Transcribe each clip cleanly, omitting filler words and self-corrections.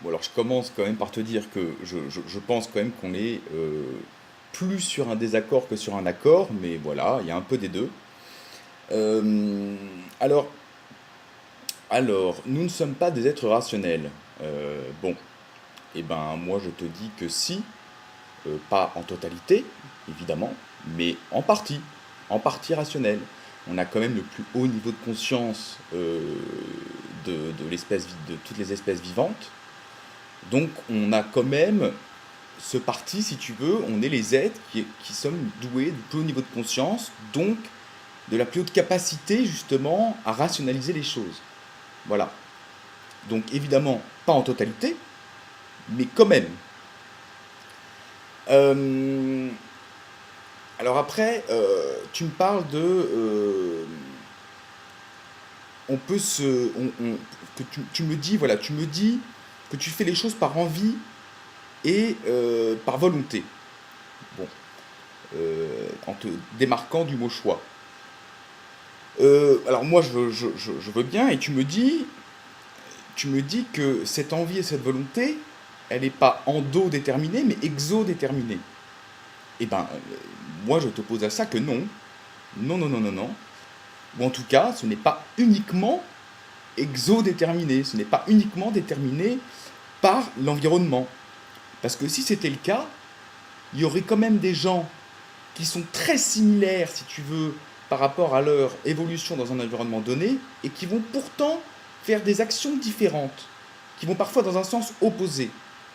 Bon, alors je commence quand même par te dire que je pense quand même qu'on est plus sur un désaccord que sur un accord, mais voilà, il y a un peu des deux. Euh, alors, nous ne sommes pas des êtres rationnels. Bon, eh ben moi je te dis que si, pas en totalité, évidemment, mais en partie rationnel. On a quand même le plus haut niveau de conscience de de toutes les espèces vivantes. Donc on a quand même ce parti, si tu veux, on est les êtres qui sommes doués du plus haut niveau de conscience, donc de la plus haute capacité justement à rationaliser les choses. Voilà. Donc évidemment, pas en totalité, mais quand même. Euh, alors après, tu me parles de... on peut se... que tu me dis, voilà, tu me dis que tu fais les choses par envie et par volonté. Bon, en te démarquant du mot choix. Alors moi, je veux bien, et tu me dis que cette envie et cette volonté, elle n'est pas endo-déterminée, mais exo-déterminée. Eh ben, moi, je t'oppose à ça que non. Non, non, non, non, non. Ou en tout cas, ce n'est pas uniquement exo-déterminé, ce n'est pas uniquement déterminé par l'environnement. Parce que si c'était le cas, il y aurait quand même des gens qui sont très similaires, si tu veux, par rapport à leur évolution dans un environnement donné, et qui vont pourtant faire des actions différentes, qui vont parfois dans un sens opposé.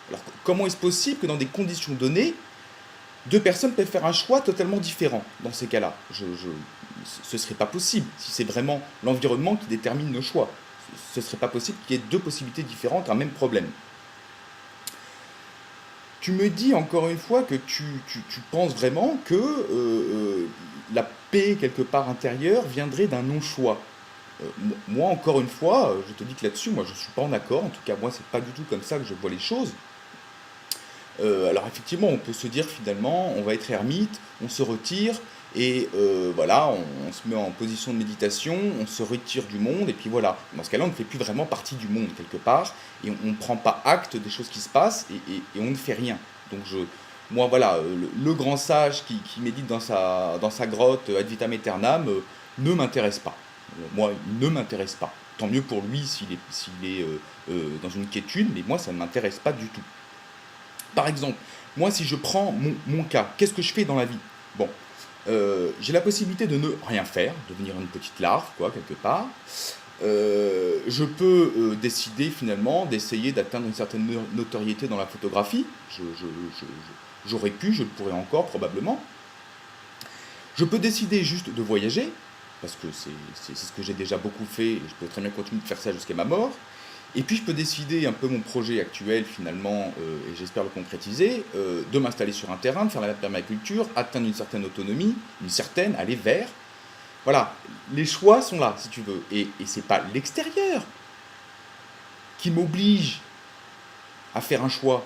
Alors comment est-ce possible que dans des conditions données, deux personnes peuvent faire un choix totalement différent dans ces cas-là? Ce ne serait pas possible si c'est vraiment l'environnement qui détermine nos choix. Ce ne serait pas possible qu'il y ait deux possibilités différentes, un même problème. Tu me dis encore une fois que tu penses vraiment que la paix quelque part intérieure viendrait d'un non-choix. Moi, encore une fois, je te dis que là-dessus, moi, je ne suis pas en accord. En tout cas, moi, c'est pas du tout comme ça que je vois les choses. Alors, effectivement, on peut se dire finalement, on va être ermite, on se retire, et voilà, on se met en position de méditation, on se retire du monde, et puis voilà. Dans ce cas-là, on ne fait plus vraiment partie du monde quelque part, et on ne prend pas acte des choses qui se passent, et on ne fait rien. Donc, moi, voilà, le grand sage qui médite dans sa grotte ad vitam aeternam ne m'intéresse pas. Moi, il ne m'intéresse pas. Tant mieux pour lui s'il est dans une quiétude, mais moi, ça ne m'intéresse pas du tout. Par exemple, moi, si je prends mon cas, qu'est-ce que je fais dans la vie? Bon, j'ai la possibilité de ne rien faire, devenir une petite larve, quoi, quelque part. Je peux décider finalement d'essayer d'atteindre une certaine notoriété dans la photographie. J'aurais pu, je le pourrais encore probablement. Je peux décider juste de voyager, parce que c'est ce que j'ai déjà beaucoup fait, et je peux très bien continuer de faire ça jusqu'à ma mort. Et puis je peux décider un peu mon projet actuel finalement, et j'espère le concrétiser, de m'installer sur un terrain, de faire la permaculture, atteindre une certaine autonomie, une certaine, aller vers. Voilà, les choix sont là si tu veux. Et c'est pas l'extérieur qui m'oblige à faire un choix.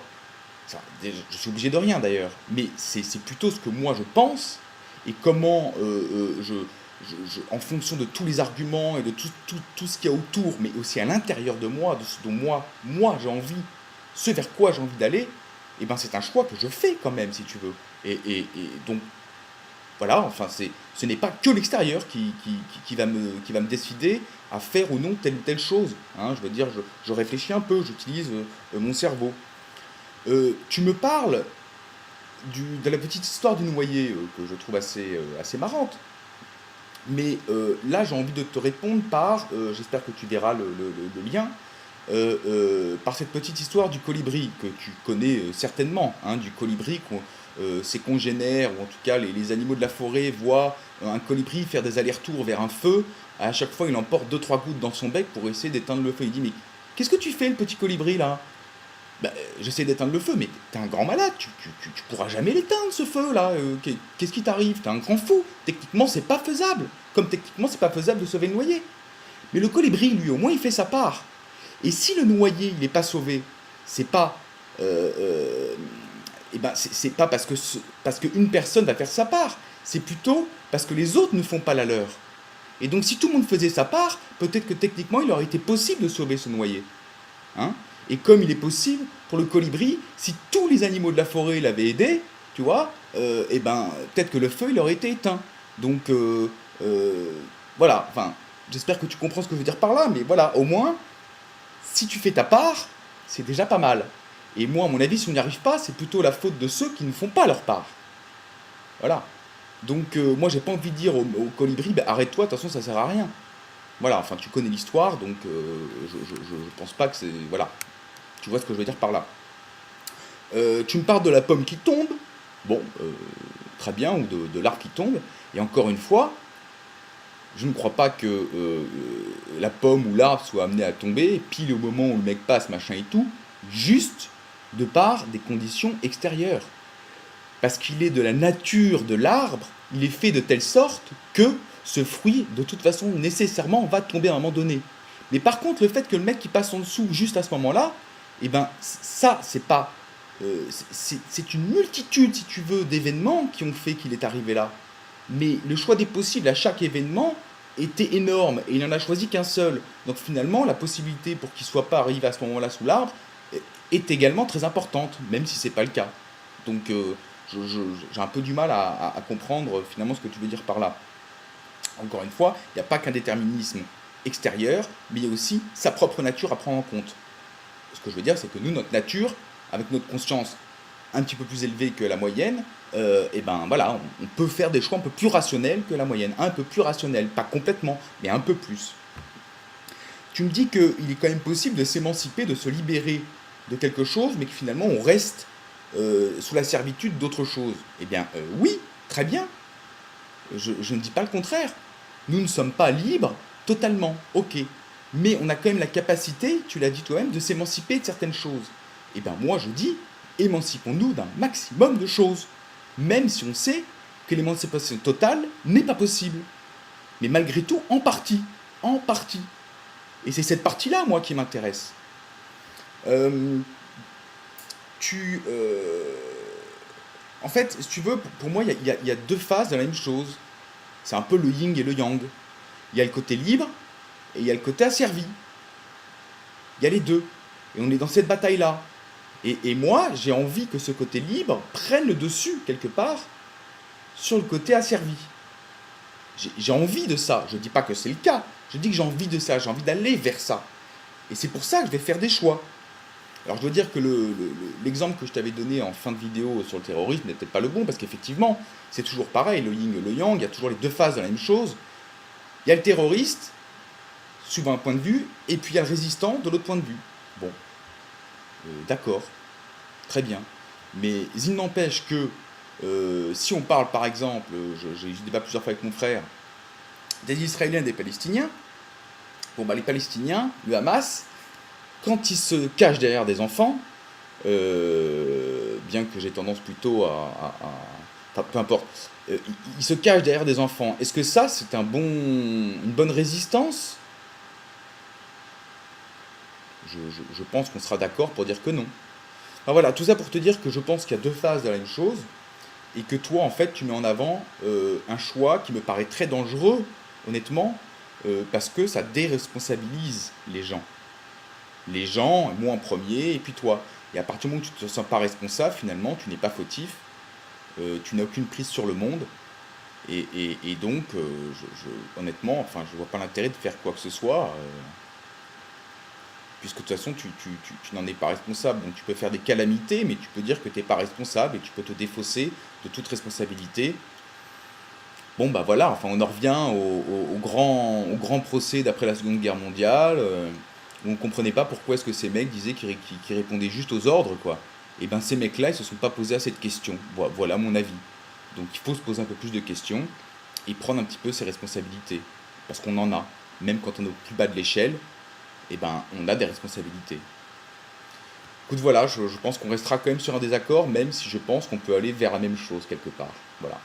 Ça, je suis obligé de rien d'ailleurs, mais c'est plutôt ce que moi je pense et comment en fonction de tous les arguments et de tout ce qu'il y a autour, mais aussi à l'intérieur de moi, de ce dont moi j'ai envie, ce vers quoi j'ai envie d'aller, et ben c'est un choix que je fais quand même, si tu veux. Et donc, voilà, enfin, ce n'est pas que l'extérieur qui va me décider à faire ou non telle ou telle chose. Hein. Je veux dire, je réfléchis un peu, j'utilise mon cerveau. Tu me parles de la petite histoire du noyer que je trouve assez marrante. Mais là, j'ai envie de te répondre par, j'espère que tu verras le lien, par cette petite histoire du colibri que tu connais certainement, hein, du colibri, ses congénères, ou en tout cas les animaux de la forêt voient un colibri faire des allers-retours vers un feu. À chaque fois, il emporte deux trois gouttes dans son bec pour essayer d'éteindre le feu. Il dit, mais qu'est-ce que tu fais, le petit colibri, là? Bah, j'essaie d'éteindre le feu, mais t'es un grand malade, tu pourras jamais l'éteindre ce feu là. Qu'est-ce qui t'arrive? T'es un grand fou. Techniquement, c'est pas faisable. Comme techniquement, c'est pas faisable de sauver le noyé. Mais le colibri, lui, au moins, il fait sa part. Et si le noyé, il n'est pas sauvé, c'est pas, eh ben, c'est pas parce qu'une personne va faire sa part. C'est plutôt parce que les autres ne font pas la leur. Et donc, si tout le monde faisait sa part, peut-être que techniquement, il aurait été possible de sauver ce noyé. Hein? Et comme il est possible, pour le colibri, si tous les animaux de la forêt l'avaient aidé, tu vois, et ben, peut-être que le feu, il aurait été éteint. Donc, euh, voilà, enfin, j'espère que tu comprends ce que je veux dire par là, mais voilà, au moins, si tu fais ta part, c'est déjà pas mal. Et moi, à mon avis, si on n'y arrive pas, c'est plutôt la faute de ceux qui ne font pas leur part. Voilà. Donc, moi, j'ai pas envie de dire au colibri, bah, arrête-toi, de toute façon, ça sert à rien. Voilà, enfin, tu connais l'histoire, donc je pense pas que c'est. Voilà, tu vois ce que je veux dire par là. Tu me parles de la pomme qui tombe, bon, très bien, ou de l'arbre qui tombe, et encore une fois, je ne crois pas que la pomme ou l'arbre soit amené à tomber, pile au moment où le mec passe, machin et tout, juste de par des conditions extérieures. Parce qu'il est de la nature de l'arbre, il est fait de telle sorte que ce fruit, de toute façon, nécessairement, va tomber à un moment donné. Mais par contre, le fait que le mec qui passe en dessous juste à ce moment-là, eh ben, ça, c'est pas. C'est une multitude, si tu veux, d'événements qui ont fait qu'il est arrivé là. Mais le choix des possibles à chaque événement était énorme et il n'en a choisi qu'un seul. Donc finalement, la possibilité pour qu'il ne soit pas arrivé à ce moment-là sous l'arbre est également très importante, même si ce n'est pas le cas. Donc j'ai un peu du mal à comprendre finalement ce que tu veux dire par là. Encore une fois, il n'y a pas qu'un déterminisme extérieur, mais il y a aussi sa propre nature à prendre en compte. Ce que je veux dire, c'est que nous, notre nature, avec notre conscience un petit peu plus élevée que la moyenne, et ben voilà, on peut faire des choix un peu plus rationnels que la moyenne, un peu plus rationnels, pas complètement, mais un peu plus. Tu me dis qu'il est quand même possible de s'émanciper, de se libérer de quelque chose, mais que finalement on reste sous la servitude d'autre chose. Eh bien, oui, très bien. Je ne dis pas le contraire. Nous ne sommes pas libres totalement, ok. Mais on a quand même la capacité, tu l'as dit toi-même, de s'émanciper de certaines choses. Eh bien, moi je dis, émancipons-nous d'un maximum de choses. Même si on sait que l'émancipation totale n'est pas possible. Mais malgré tout, en partie. En partie. Et c'est cette partie-là, moi, qui m'intéresse. Euh, tu. En fait, si tu veux, pour moi, il y a deux phases de la même chose. C'est un peu le yin et le yang. Il y a le côté libre et il y a le côté asservi. Il y a les deux. Et on est dans cette bataille-là. Et moi, j'ai envie que ce côté libre prenne le dessus, quelque part, sur le côté asservi. J'ai envie de ça. Je ne dis pas que c'est le cas. Je dis que j'ai envie de ça. J'ai envie d'aller vers ça. Et c'est pour ça que je vais faire des choix. Alors je dois dire que l'exemple que je t'avais donné en fin de vidéo sur le terrorisme n'est peut-être pas le bon, parce qu'effectivement, c'est toujours pareil, le yin et le yang, il y a toujours les deux phases de la même chose. Il y a le terroriste, suivant un point de vue, et puis il y a le résistant de l'autre point de vue. Bon, d'accord, très bien. Mais il n'empêche que si on parle par exemple, j'ai eu ce débat plusieurs fois avec mon frère, des Israéliens et des Palestiniens, bon bah les Palestiniens, le Hamas, quand ils se cachent derrière des enfants, bien que j'ai tendance plutôt enfin, peu importe, ils se cachent derrière des enfants. Est-ce que ça, c'est une bonne résistance? Je pense qu'on sera d'accord pour dire que non. Enfin, voilà, tout ça pour te dire que je pense qu'il y a deux phases de la même chose, et que toi, en fait, tu mets en avant un choix qui me paraît très dangereux, honnêtement, parce que ça déresponsabilise les gens. Les gens, moi en premier, et puis toi. Et à partir du moment où tu ne te sens pas responsable, finalement, tu n'es pas fautif, tu n'as aucune prise sur le monde, et donc, honnêtement, enfin, je vois pas l'intérêt de faire quoi que ce soit, puisque de toute façon, tu n'en es pas responsable. Donc tu peux faire des calamités, mais tu peux dire que tu n'es pas responsable, et tu peux te défausser de toute responsabilité. Bon, bah voilà, enfin, on en revient au grand procès d'après la Seconde Guerre mondiale, où on ne comprenait pas pourquoi est-ce que ces mecs disaient qu'ils répondaient juste aux ordres, quoi. Et ben ces mecs-là, ils se sont pas posés à cette question. Voilà mon avis. Donc il faut se poser un peu plus de questions et prendre un petit peu ses responsabilités. Parce qu'on en a. Même quand on est au plus bas de l'échelle, et ben on a des responsabilités. Écoute, voilà, je pense qu'on restera quand même sur un désaccord, même si je pense qu'on peut aller vers la même chose quelque part. Voilà.